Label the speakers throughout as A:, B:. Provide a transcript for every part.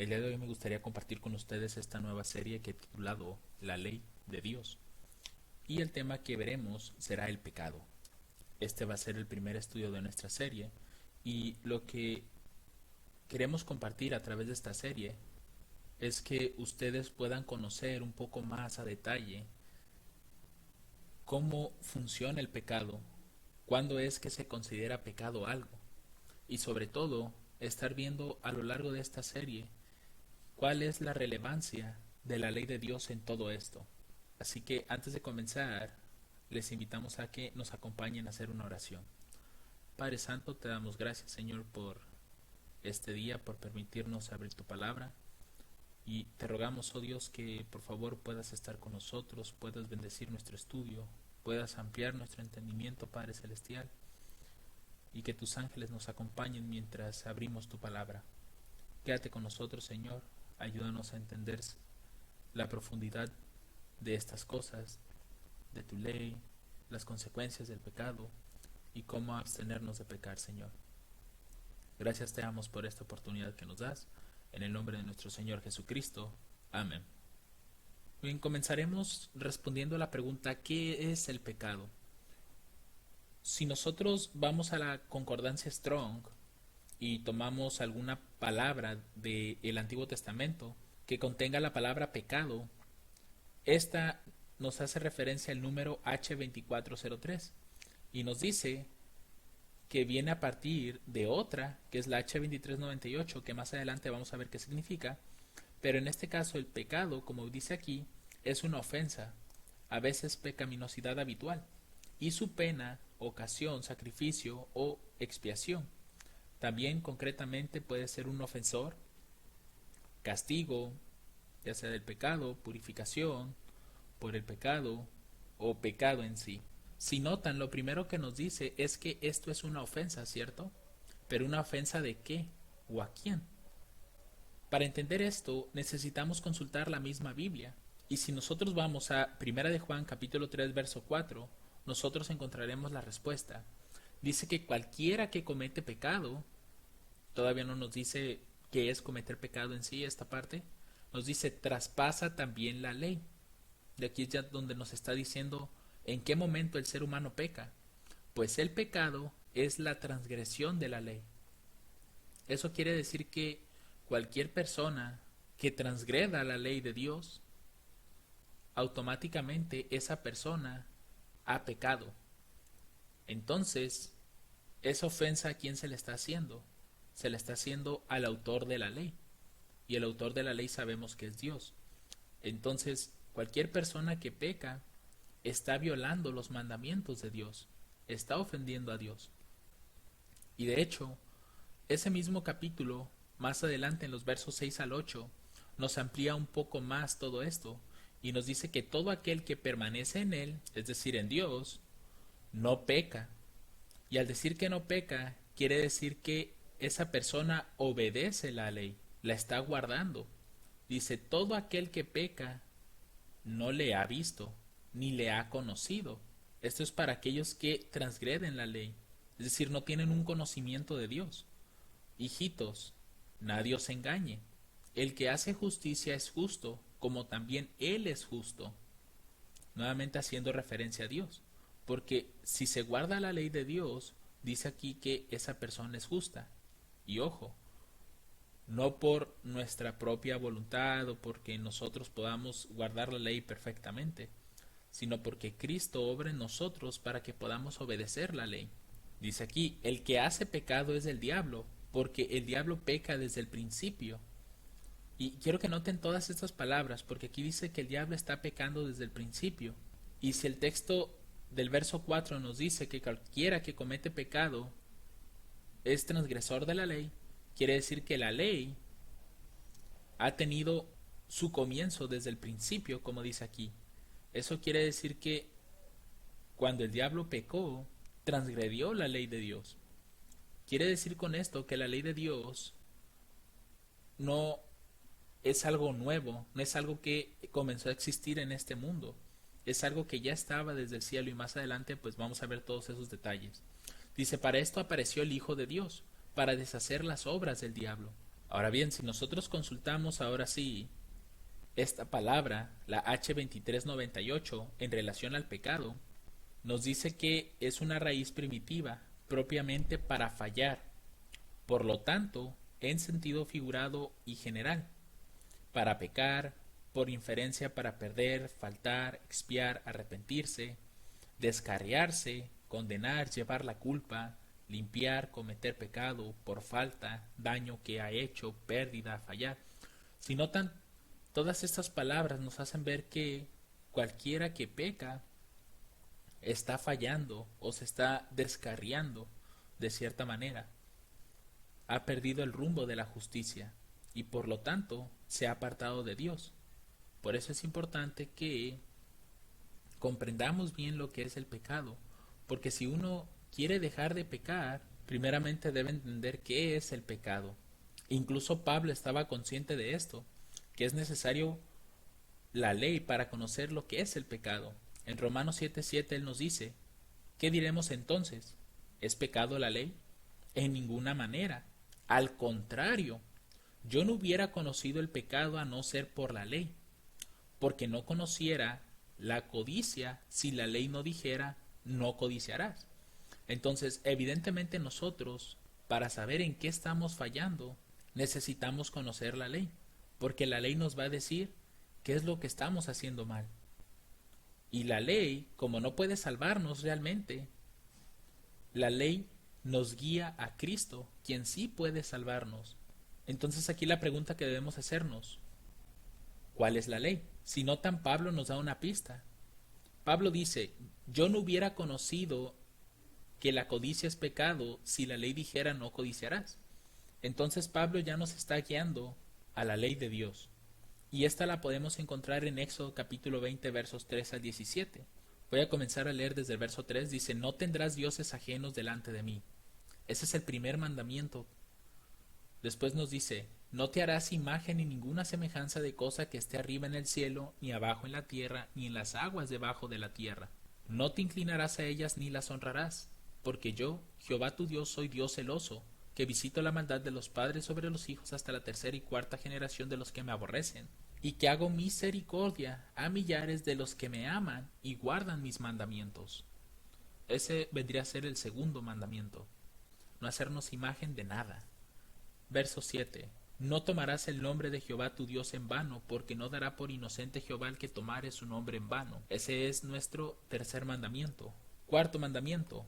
A: El día de hoy me gustaría compartir con ustedes esta nueva serie que he titulado La Ley de Dios. Y el tema que veremos será el pecado. Este va a ser el primer estudio de nuestra serie y lo que queremos compartir a través de esta serie es que ustedes puedan conocer un poco más a detalle cómo funciona el pecado, cuándo es que se considera pecado algo y sobre todo estar viendo a lo largo de esta serie cuál es la relevancia de la ley de Dios en todo esto. Así que antes de comenzar, les invitamos a que nos acompañen a hacer una oración. Padre Santo, te damos gracias, Señor, por este día, por permitirnos abrir tu palabra. Y te rogamos, oh Dios, que por favor puedas estar con nosotros, puedas bendecir nuestro estudio, puedas ampliar nuestro entendimiento, Padre Celestial, y que tus ángeles nos acompañen mientras abrimos tu palabra. Quédate con nosotros, Señor, ayúdanos a entender la profundidad de estas cosas, de tu ley, las consecuencias del pecado y cómo abstenernos de pecar, Señor. Gracias te damos por esta oportunidad que nos das. En el nombre de nuestro Señor Jesucristo. Amén. Bien, comenzaremos respondiendo a la pregunta: ¿qué es el pecado? Si nosotros vamos a la concordancia Strong y tomamos alguna palabra del Antiguo Testamento que contenga la palabra pecado, esta nos hace referencia al número H2403 y nos dice que viene a partir de otra, que es la H2398, que más adelante vamos a ver qué significa, pero en este caso el pecado, como dice aquí, es una ofensa, a veces pecaminosidad habitual, y su pena, ocasión, sacrificio o expiación. También concretamente puede ser un ofensor, castigo, ya sea del pecado, purificación por el pecado o pecado en sí. Si notan, lo primero que nos dice es que esto es una ofensa, ¿cierto? Pero una ofensa ¿de qué? ¿O a quién? Para entender esto, necesitamos consultar la misma Biblia. Y si nosotros vamos a 1 de Juan capítulo 3 verso 4, nosotros encontraremos la respuesta. Dice que cualquiera que comete pecado, todavía no nos dice qué es cometer pecado en sí esta parte, nos dice traspasa también la ley. De aquí es ya donde nos está diciendo en qué momento el ser humano peca. Pues el pecado es la transgresión de la ley. Eso quiere decir que cualquier persona que transgreda la ley de Dios, automáticamente esa persona ha pecado. Entonces, esa ofensa, ¿a quién se le está haciendo? Se le está haciendo al autor de la ley. Y el autor de la ley sabemos que es Dios. Entonces, cualquier persona que peca está violando los mandamientos de Dios, está ofendiendo a Dios. Y de hecho, ese mismo capítulo, más adelante en los versos 6 al 8, nos amplía un poco más todo esto y nos dice que todo aquel que permanece en Él, es decir, en Dios, no peca. Y al decir que no peca, quiere decir que esa persona obedece la ley, la está guardando. Dice, todo aquel que peca no le ha visto, ni le ha conocido. Esto es para aquellos que transgreden la ley, es decir, no tienen un conocimiento de Dios. Hijitos, nadie os engañe. El que hace justicia es justo, como también Él es justo. Nuevamente haciendo referencia a Dios. Porque si se guarda la ley de Dios, dice aquí que esa persona es justa. Y ojo, no por nuestra propia voluntad o porque nosotros podamos guardar la ley perfectamente, sino porque Cristo obra en nosotros para que podamos obedecer la ley. Dice aquí, el que hace pecado es el diablo, porque el diablo peca desde el principio. Y quiero que noten todas estas palabras, porque aquí dice que el diablo está pecando desde el principio. Y si el texto del verso 4 nos dice que cualquiera que comete pecado es transgresor de la ley, quiere decir que la ley ha tenido su comienzo desde el principio, como dice aquí. Eso quiere decir que cuando el diablo pecó, transgredió la ley de Dios. Quiere decir con esto que la ley de Dios no es algo nuevo, no es algo que comenzó a existir en este mundo. Es algo que ya estaba desde el cielo y más adelante pues vamos a ver todos esos detalles. Dice, para esto apareció el Hijo de Dios, para deshacer las obras del diablo. Ahora bien, si nosotros consultamos ahora sí esta palabra, la H2398, en relación al pecado, nos dice que es una raíz primitiva propiamente para fallar, por lo tanto, en sentido figurado y general, para pecar, por inferencia para perder, faltar, expiar, arrepentirse, descarriarse, condenar, llevar la culpa, limpiar, cometer pecado, por falta, daño que ha hecho, pérdida, fallar. Si notan, todas estas palabras nos hacen ver que cualquiera que peca está fallando o se está descarriando de cierta manera. Ha perdido el rumbo de la justicia y por lo tanto se ha apartado de Dios. Por eso es importante que comprendamos bien lo que es el pecado, porque si uno quiere dejar de pecar, primeramente debe entender qué es el pecado. Incluso Pablo estaba consciente de esto, que es necesario la ley para conocer lo que es el pecado. En Romanos 7:7 él nos dice, ¿qué diremos entonces? ¿Es pecado la ley? En ninguna manera. Al contrario, yo no hubiera conocido el pecado a no ser por la ley, porque no conociera la codicia si la ley no dijera, no codiciarás. Entonces, evidentemente nosotros, para saber en qué estamos fallando, necesitamos conocer la ley, porque la ley nos va a decir qué es lo que estamos haciendo mal. Y la ley, como no puede salvarnos realmente, la ley nos guía a Cristo, quien sí puede salvarnos. Entonces aquí la pregunta que debemos hacernos, ¿cuál es la ley? Si notan, Pablo nos da una pista. Pablo dice, yo no hubiera conocido que la codicia es pecado si la ley dijera no codiciarás. Entonces Pablo ya nos está guiando a la ley de Dios. Y esta la podemos encontrar en Éxodo capítulo 20 versos 3 al 17. Voy a comenzar a leer desde el verso 3. Dice, no tendrás dioses ajenos delante de mí. Ese es el primer mandamiento. Después nos dice, no te harás imagen ni ninguna semejanza de cosa que esté arriba en el cielo, ni abajo en la tierra, ni en las aguas debajo de la tierra. No te inclinarás a ellas ni las honrarás, porque yo, Jehová tu Dios, soy Dios celoso, que visito la maldad de los padres sobre los hijos hasta la tercera y cuarta generación de los que me aborrecen, y que hago misericordia a millares de los que me aman y guardan mis mandamientos. Ese vendría a ser el segundo mandamiento, no hacernos imagen de nada. Verso 7. No tomarás el nombre de Jehová tu Dios en vano, porque no dará por inocente Jehová el que tomare su nombre en vano. Ese es nuestro tercer mandamiento. Cuarto mandamiento.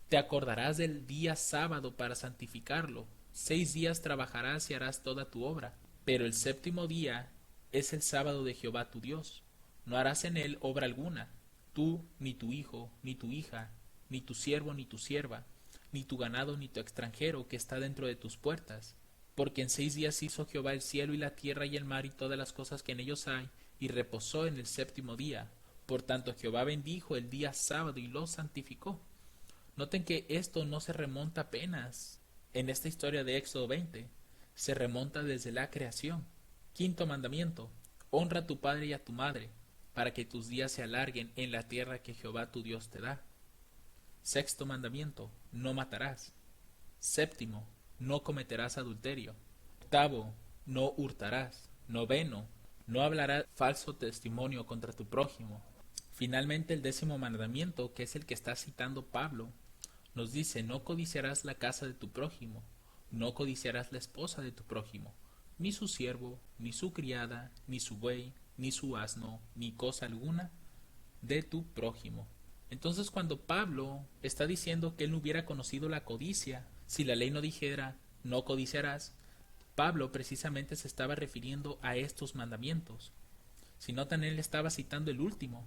A: Te acordarás del día sábado para santificarlo. 6 días trabajarás y harás toda tu obra, pero el séptimo día es el sábado de Jehová tu Dios. No harás en él obra alguna, tú, ni tu hijo, ni tu hija, ni tu siervo, ni tu sierva, ni tu ganado, ni tu extranjero que está dentro de tus puertas. Porque en 6 días hizo Jehová el cielo y la tierra y el mar y todas las cosas que en ellos hay, y reposó en el séptimo día. Por tanto Jehová bendijo el día sábado y lo santificó. Noten que esto no se remonta apenas en esta historia de Éxodo 20, se remonta desde la creación. Quinto mandamiento, honra a tu padre y a tu madre, para que tus días se alarguen en la tierra que Jehová tu Dios te da. Sexto mandamiento, no matarás. Séptimo, no cometerás adulterio. Octavo, no hurtarás. Noveno, no hablarás falso testimonio contra tu prójimo. Finalmente el 10º mandamiento, que es el que está citando Pablo, nos dice, no codiciarás la casa de tu prójimo, no codiciarás la esposa de tu prójimo, ni su siervo, ni su criada, ni su buey, ni su asno, ni cosa alguna de tu prójimo. Entonces cuando Pablo está diciendo que él no hubiera conocido la codicia, si la ley no dijera no codiciarás, Pablo precisamente se estaba refiriendo a estos mandamientos. Si notan, él estaba citando el último,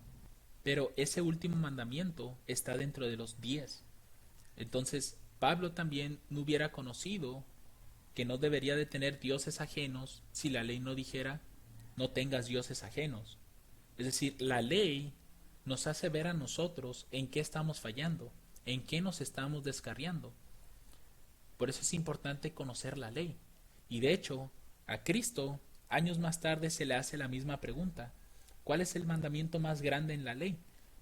A: pero ese último mandamiento está dentro de los 10. Entonces Pablo también no hubiera conocido que no debería de tener dioses ajenos si la ley no dijera no tengas dioses ajenos. Es decir, la ley nos hace ver a nosotros en qué estamos fallando, en qué nos estamos descarriando. Por eso es importante conocer la ley. Y de hecho, a Cristo, años más tarde se le hace la misma pregunta. ¿Cuál es el mandamiento más grande en la ley?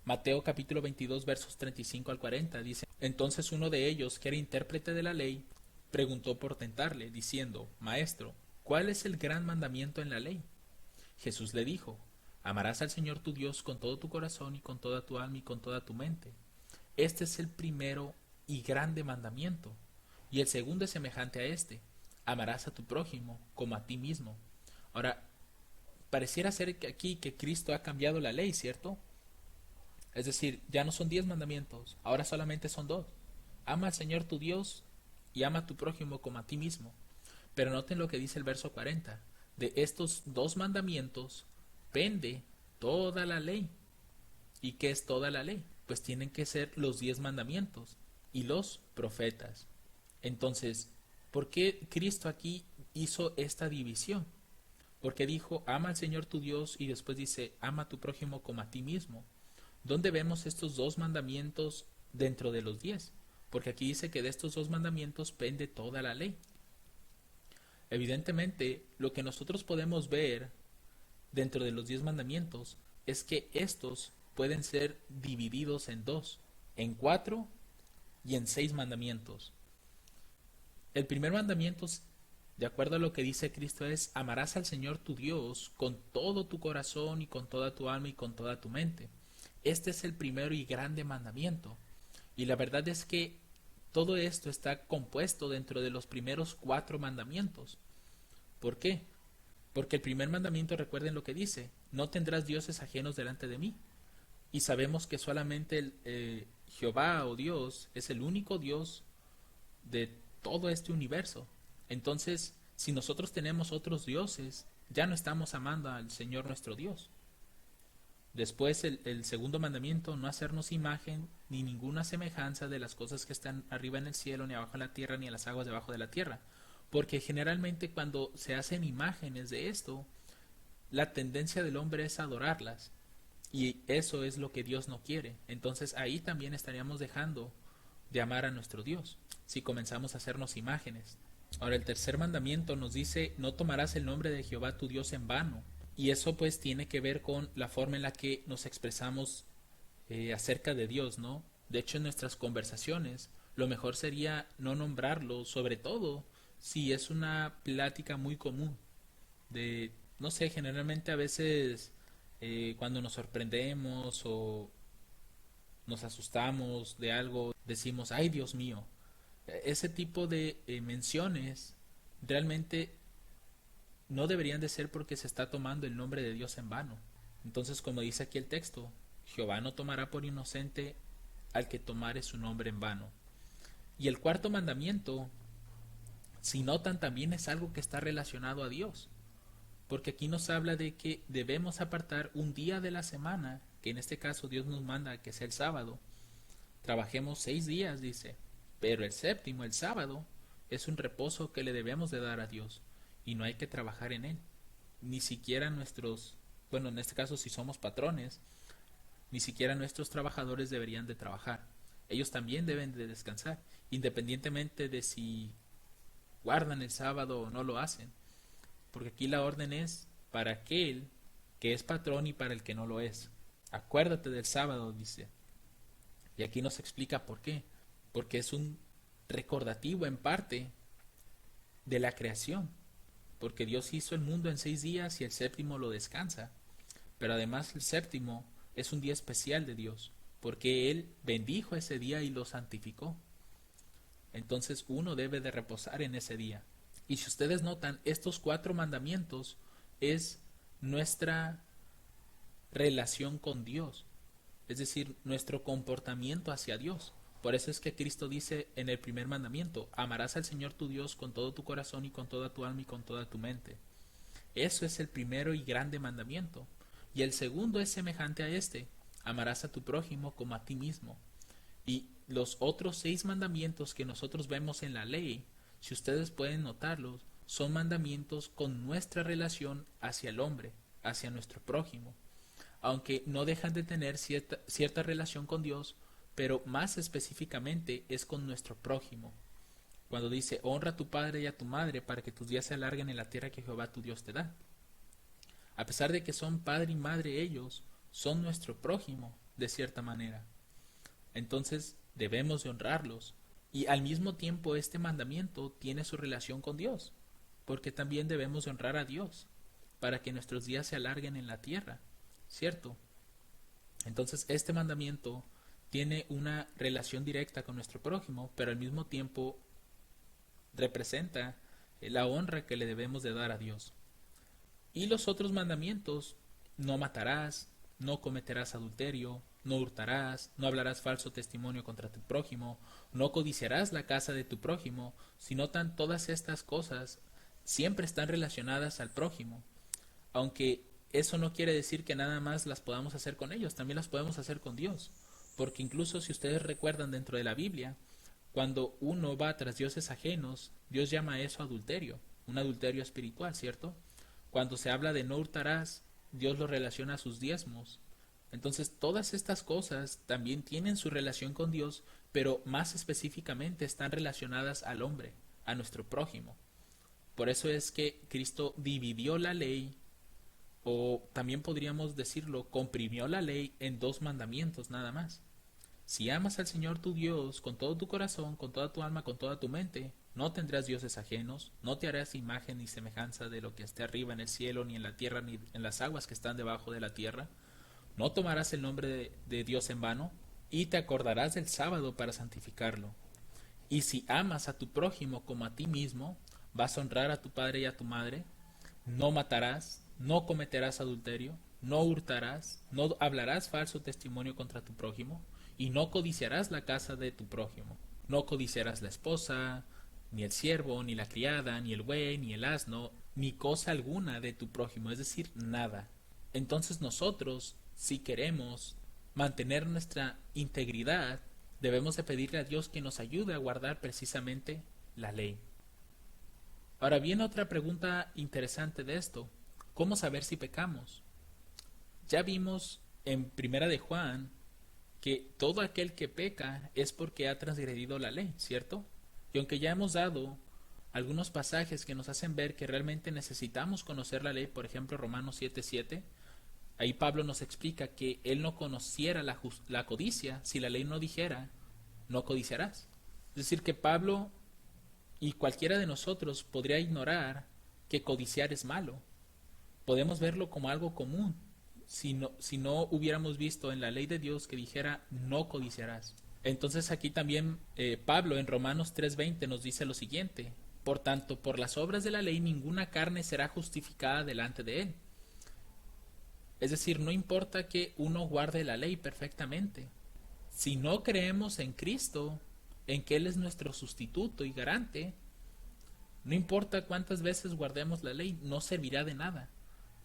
A: Mateo capítulo 22 versos 35 al 40 dice, entonces uno de ellos, que era intérprete de la ley, preguntó por tentarle, diciendo, Maestro, ¿cuál es el gran mandamiento en la ley? Jesús le dijo, amarás al Señor tu Dios con todo tu corazón y con toda tu alma y con toda tu mente. Este es el primero y grande mandamiento. Y el segundo es semejante a este, amarás a tu prójimo como a ti mismo. Ahora, pareciera ser que aquí que Cristo ha cambiado la ley, ¿cierto? Es decir, ya no son 10 mandamientos, ahora solamente son dos. Ama al Señor tu Dios y ama a tu prójimo como a ti mismo. Pero noten lo que dice el verso 40. De estos dos mandamientos pende toda la ley. ¿Y qué es toda la ley? Pues tienen que ser los 10 mandamientos y los profetas. Entonces, ¿por qué Cristo aquí hizo esta división? Porque dijo, ama al Señor tu Dios y después dice, ama a tu prójimo como a ti mismo. ¿Dónde vemos estos dos mandamientos dentro de los 10? Porque aquí dice que de estos dos mandamientos pende toda la ley. Evidentemente, lo que nosotros podemos ver dentro de los 10 mandamientos es que estos pueden ser divididos en dos, en 4 y en 6 mandamientos. El primer mandamiento, de acuerdo a lo que dice Cristo, es amarás al Señor tu Dios con todo tu corazón y con toda tu alma y con toda tu mente. Este es el primero y grande mandamiento. Y la verdad es que todo esto está compuesto dentro de los primeros 4 mandamientos. ¿Por qué? Porque el primer mandamiento, recuerden lo que dice, no tendrás dioses ajenos delante de mí. Y sabemos que solamente Jehová o Dios es el único Dios de todo este universo. Entonces, si nosotros tenemos otros dioses, ya no estamos amando al Señor nuestro Dios. Después el segundo mandamiento, no hacernos imagen ni ninguna semejanza de las cosas que están arriba en el cielo, ni abajo en la tierra, ni en las aguas debajo de la tierra. Porque generalmente cuando se hacen imágenes de esto, la tendencia del hombre es adorarlas. Y eso es lo que Dios no quiere. Entonces ahí también estaríamos dejando de amar a nuestro Dios, si comenzamos a hacernos imágenes. Ahora el tercer mandamiento nos dice, no tomarás el nombre de Jehová tu Dios en vano. Y eso pues tiene que ver con la forma en la que nos expresamos acerca de Dios, ¿no? De hecho, en nuestras conversaciones, lo mejor sería no nombrarlo, sobre todo si es una plática muy común. De, no sé, generalmente a veces cuando nos sorprendemos o nos asustamos de algo, decimos, ay Dios mío. Ese tipo de menciones realmente no deberían de ser porque se está tomando el nombre de Dios en vano. Entonces, como dice aquí el texto, Jehová no tomará por inocente al que tomare su nombre en vano. Y el cuarto mandamiento, si notan, también es algo que está relacionado a Dios. Porque aquí nos habla de que debemos apartar un día de la semana, que en este caso Dios nos manda que sea el sábado. Trabajemos 6 días, dice, pero el séptimo, el sábado, es un reposo que le debemos de dar a Dios y no hay que trabajar en él. Ni siquiera nuestros, bueno, en este caso si somos patrones, ni siquiera nuestros trabajadores deberían de trabajar. Ellos también deben de descansar, independientemente de si guardan el sábado o no lo hacen. Porque aquí la orden es para aquel que es patrón y para el que no lo es. Acuérdate del sábado, dice. Y aquí nos explica por qué. Porque es un recordativo en parte de la creación. Porque Dios hizo el mundo en 6 días y el séptimo lo descansa. Pero además el séptimo es un día especial de Dios. Porque Él bendijo ese día y lo santificó. Entonces uno debe de reposar en ese día. Y si ustedes notan, estos 4 mandamientos es nuestra relación con Dios, es decir, nuestro comportamiento hacia Dios. Por eso es que Cristo dice en el primer mandamiento, amarás al Señor tu Dios con todo tu corazón y con toda tu alma y con toda tu mente. Eso es el primero y grande mandamiento. Y el segundo es semejante a este, amarás a tu prójimo como a ti mismo. Y los otros 6 mandamientos que nosotros vemos en la ley, si ustedes pueden notarlos, son mandamientos con nuestra relación hacia el hombre, hacia nuestro prójimo, aunque no dejan de tener cierta relación con Dios, pero más específicamente es con nuestro prójimo. Cuando dice, honra a tu padre y a tu madre para que tus días se alarguen en la tierra que Jehová tu Dios te da. A pesar de que son padre y madre ellos, son nuestro prójimo, de cierta manera. Entonces debemos de honrarlos. Y al mismo tiempo este mandamiento tiene su relación con Dios, porque también debemos honrar a Dios para que nuestros días se alarguen en la tierra, ¿cierto? Entonces este mandamiento tiene una relación directa con nuestro prójimo, pero al mismo tiempo representa la honra que le debemos de dar a Dios. Y los otros mandamientos: no matarás, no cometerás adulterio, no hurtarás, no hablarás falso testimonio contra tu prójimo, no codiciarás la casa de tu prójimo, si notan, todas estas cosas siempre están relacionadas al prójimo, aunque eso no quiere decir que nada más las podamos hacer con ellos, también las podemos hacer con Dios, porque incluso si ustedes recuerdan dentro de la Biblia, cuando uno va tras dioses ajenos, Dios llama a eso adulterio, un adulterio espiritual, ¿cierto? Cuando se habla de no hurtarás, Dios lo relaciona a sus diezmos. Entonces todas estas cosas también tienen su relación con Dios, pero más específicamente están relacionadas al hombre, a nuestro prójimo. Por eso es que Cristo dividió la ley, o también podríamos decirlo, comprimió la ley en 2 mandamientos nada más. Si amas al Señor tu Dios con todo tu corazón, con toda tu alma, con toda tu mente, no tendrás dioses ajenos, no te harás imagen ni semejanza de lo que esté arriba en el cielo, ni en la tierra, ni en las aguas que están debajo de la tierra, no tomarás el nombre de Dios en vano, y te acordarás del sábado para santificarlo. Y si amas a tu prójimo como a ti mismo, vas a honrar a tu padre y a tu madre, no matarás, no cometerás adulterio, no hurtarás, no hablarás falso testimonio contra tu prójimo, y no codiciarás la casa de tu prójimo. No codiciarás la esposa, ni el siervo, ni la criada, ni el buey, ni el asno, ni cosa alguna de tu prójimo, es decir, nada. Entonces nosotros, si queremos mantener nuestra integridad, debemos de pedirle a Dios que nos ayude a guardar precisamente la ley. Ahora viene otra pregunta interesante de esto: ¿cómo saber si pecamos? Ya vimos en Primera de Juan que todo aquel que peca es porque ha transgredido la ley, ¿cierto? Y aunque ya hemos dado algunos pasajes que nos hacen ver que realmente necesitamos conocer la ley, por ejemplo Romanos 7:7, ahí Pablo nos explica que él no conociera la codicia si la ley no dijera, no codiciarás. Es decir, que Pablo y cualquiera de nosotros podría ignorar que codiciar es malo. Podemos verlo como algo común si no hubiéramos visto en la ley de Dios que dijera no codiciarás. Entonces aquí también Pablo en Romanos 3:20 nos dice lo siguiente: por tanto, por las obras de la ley ninguna carne será justificada delante de él. Es decir, no importa que uno guarde la ley perfectamente. Si no creemos en Cristo, en que Él es nuestro sustituto y garante, no importa cuántas veces guardemos la ley, no servirá de nada,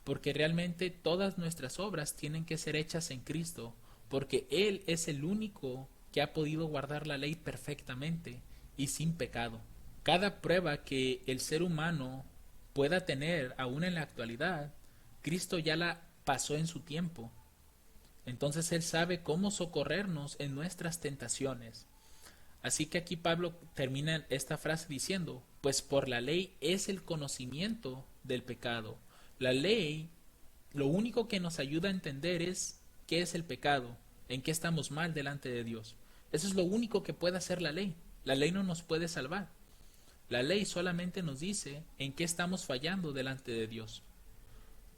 A: porque realmente todas nuestras obras tienen que ser hechas en Cristo, porque Él es el único que ha podido guardar la ley perfectamente y sin pecado. Cada prueba que el ser humano pueda tener aún en la actualidad, Cristo ya la pasó en su tiempo. Entonces Él sabe cómo socorrernos en nuestras tentaciones. Así que aquí Pablo termina esta frase diciendo: pues por la ley es el conocimiento del pecado. La ley lo único que nos ayuda a entender es qué es el pecado, en qué estamos mal delante de Dios. Eso es lo único que puede hacer la ley. La ley no nos puede salvar. La ley solamente nos dice en qué estamos fallando delante de Dios.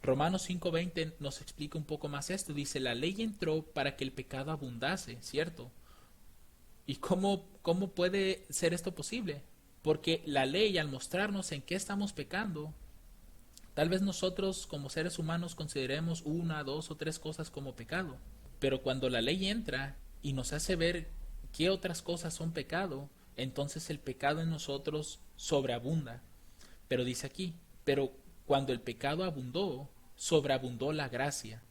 A: Romanos 5:20 nos explica un poco más esto. Dice: la ley entró para que el pecado abundase, ¿cierto? ¿Y cómo puede ser esto posible? Porque la ley, al mostrarnos en qué estamos pecando, tal vez nosotros como seres humanos consideremos 1, 2 o 3 cosas como pecado. Pero cuando la ley entra y nos hace ver qué otras cosas son pecado, entonces el pecado en nosotros sobreabunda. Pero dice aquí: pero cuando el pecado abundó, sobreabundó la gracia.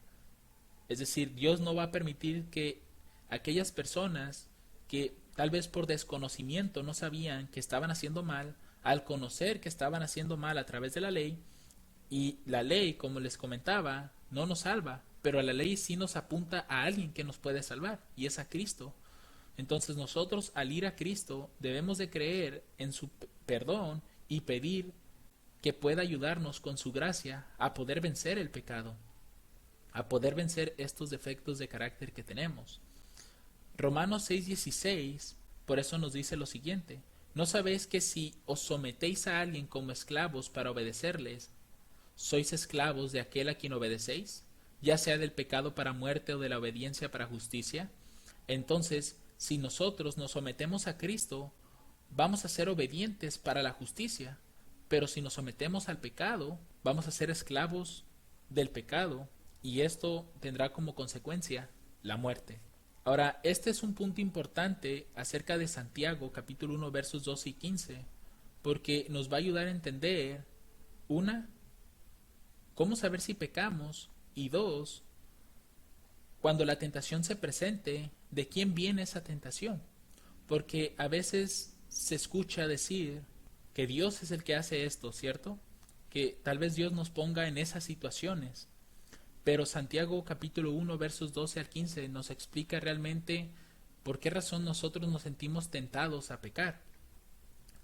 A: Es decir, Dios no va a permitir que aquellas personas que tal vez por desconocimiento no sabían que estaban haciendo mal, al conocer que estaban haciendo mal a través de la ley, y la ley, como les comentaba, no nos salva, pero la ley sí nos apunta a alguien que nos puede salvar, y es a Cristo. Entonces nosotros, al ir a Cristo, debemos de creer en su perdón y pedir que pueda ayudarnos con su gracia a poder vencer el pecado, a poder vencer estos defectos de carácter que tenemos. Romanos 6:16 Por eso nos dice lo siguiente: ¿no sabéis que si os sometéis a alguien como esclavos para obedecerles, sois esclavos de aquel a quien obedecéis, ya sea del pecado para muerte o de la obediencia para justicia? Entonces, si nosotros nos sometemos a Cristo, vamos a ser obedientes para la justicia, pero si nos sometemos al pecado, vamos a ser esclavos del pecado, y esto tendrá como consecuencia la muerte. Ahora, este es un punto importante acerca de Santiago, capítulo 1, versos 12 y 15, porque nos va a ayudar a entender, una, cómo saber si pecamos, y dos, cuando la tentación se presente, ¿de quién viene esa tentación? Porque a veces se escucha decir que Dios es el que hace esto, ¿cierto? Que tal vez Dios nos ponga en esas situaciones. Pero Santiago capítulo 1 versos 12 al 15 nos explica realmente por qué razón nosotros nos sentimos tentados a pecar.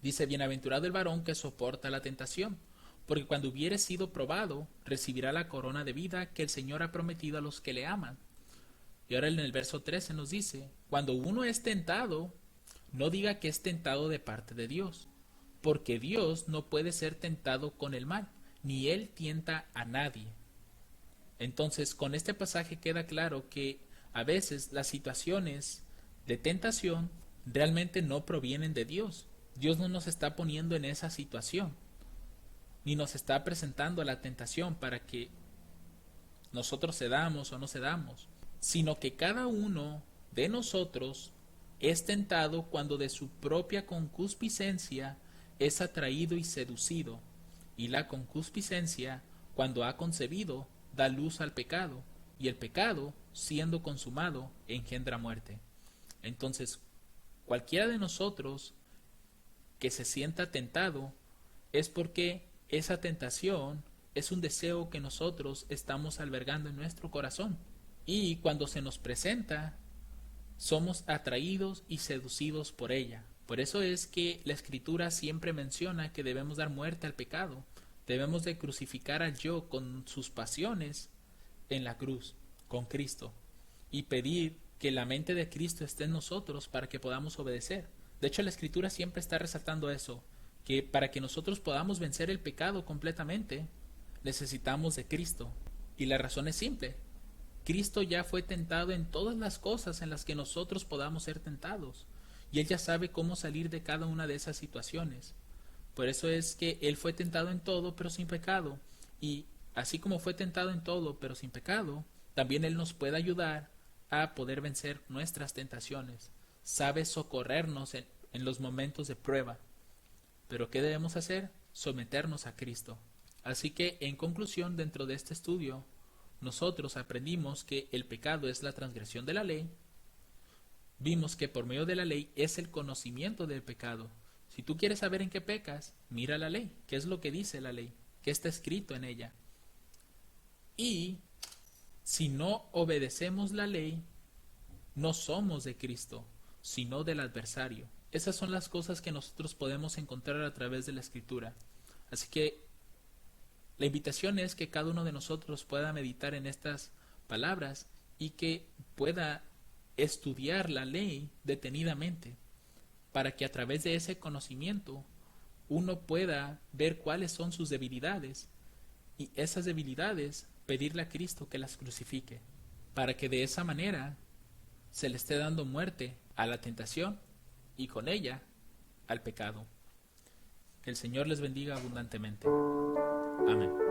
A: Dice: bienaventurado el varón que soporta la tentación, porque cuando hubiere sido probado, recibirá la corona de vida que el Señor ha prometido a los que le aman. Y ahora en el verso 13 nos dice: cuando uno es tentado, no diga que es tentado de parte de Dios, porque Dios no puede ser tentado con el mal, ni Él tienta a nadie. Entonces, con este pasaje queda claro que a veces las situaciones de tentación realmente no provienen de Dios. Dios no nos está poniendo en esa situación, ni nos está presentando la tentación para que nosotros cedamos o no cedamos, sino que cada uno de nosotros es tentado cuando de su propia concupiscencia es atraído y seducido, y la concupiscencia, cuando ha concebido, da luz al pecado, y el pecado, siendo consumado, engendra muerte. Entonces, cualquiera de nosotros que se sienta tentado es porque esa tentación es un deseo que nosotros estamos albergando en nuestro corazón, y cuando se nos presenta, somos atraídos y seducidos por ella. Por eso es que la Escritura siempre menciona que debemos dar muerte al pecado. Debemos de crucificar al yo con sus pasiones en la cruz, con Cristo, y pedir que la mente de Cristo esté en nosotros para que podamos obedecer. De hecho, la Escritura siempre está resaltando eso, que para que nosotros podamos vencer el pecado completamente, necesitamos de Cristo. Y la razón es simple: Cristo ya fue tentado en todas las cosas en las que nosotros podamos ser tentados, y Él ya sabe cómo salir de cada una de esas situaciones. Por eso es que Él fue tentado en todo, pero sin pecado. Y así como fue tentado en todo, pero sin pecado, también Él nos puede ayudar a poder vencer nuestras tentaciones. Sabe socorrernos en los momentos de prueba. Pero ¿qué debemos hacer? Someternos a Cristo. Así que, en conclusión, dentro de este estudio, nosotros aprendimos que el pecado es la transgresión de la ley. Vimos que por medio de la ley es el conocimiento del pecado. Si tú quieres saber en qué pecas, mira la ley. ¿Qué es lo que dice la ley? ¿Qué está escrito en ella? Y si no obedecemos la ley, no somos de Cristo, sino del adversario. Esas son las cosas que nosotros podemos encontrar a través de la Escritura. Así que la invitación es que cada uno de nosotros pueda meditar en estas palabras y que pueda estudiar la ley detenidamente, para que a través de ese conocimiento uno pueda ver cuáles son sus debilidades, y esas debilidades pedirle a Cristo que las crucifique, para que de esa manera se le esté dando muerte a la tentación y con ella al pecado. Que el Señor les bendiga abundantemente. Amén.